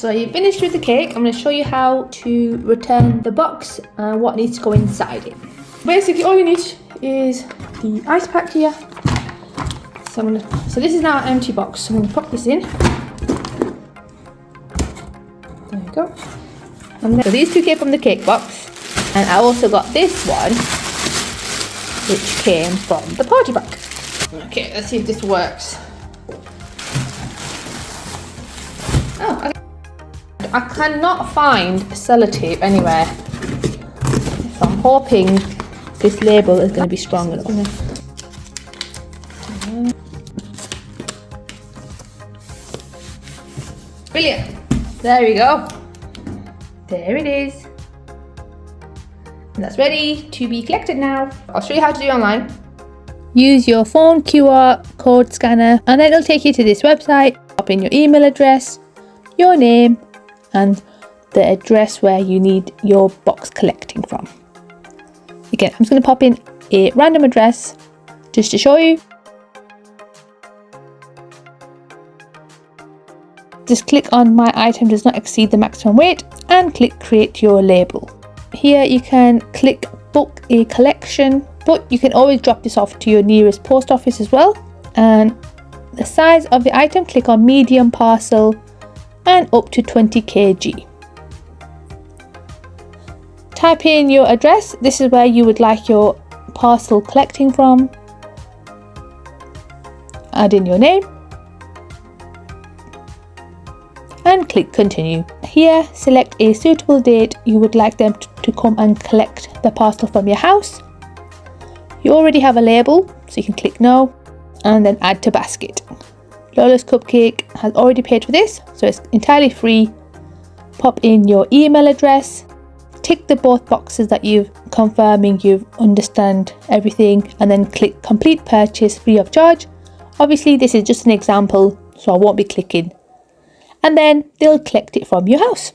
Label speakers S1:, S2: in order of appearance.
S1: So you're finished with the cake. I'm going to show you how to return the box and what needs to go inside it. Basically all you need is the ice pack here. So this is now an empty box. So I'm going to pop this in. There you go. And so these two came from the cake box, and I also got this one which came from the party pack. Okay, let's see if this works. Oh, okay. I cannot find sellotape anywhere, so I'm hoping this label is going to be strong enough. Brilliant! There we go. There it is. And that's ready to be collected now. I'll show you how to do it online. Use your phone QR code scanner, and then it'll take you to this website. Pop in your email address, your name, and the address where you need your box collecting from. Again, I'm just going to pop in a random address just to show you. Just click on my item does not exceed the maximum weight and click create your label. Here you can click book a collection, but you can always drop this off to your nearest post office as well. And the size of the item, click on medium parcel and up to 20 kg. Type in your address. This is where you would like your parcel collecting from. Add in your name and click continue. Here select a suitable date you would like them to come and collect the parcel from your house. You already have a label, so you can click no and then add to basket. Lolas Cupcake has already paid for this, so it's entirely free. Pop in your email address, tick the both boxes that you've confirming you understand everything, and then click complete purchase free of charge. Obviously this is just an example, so I won't be clicking, and then they'll collect it from your house.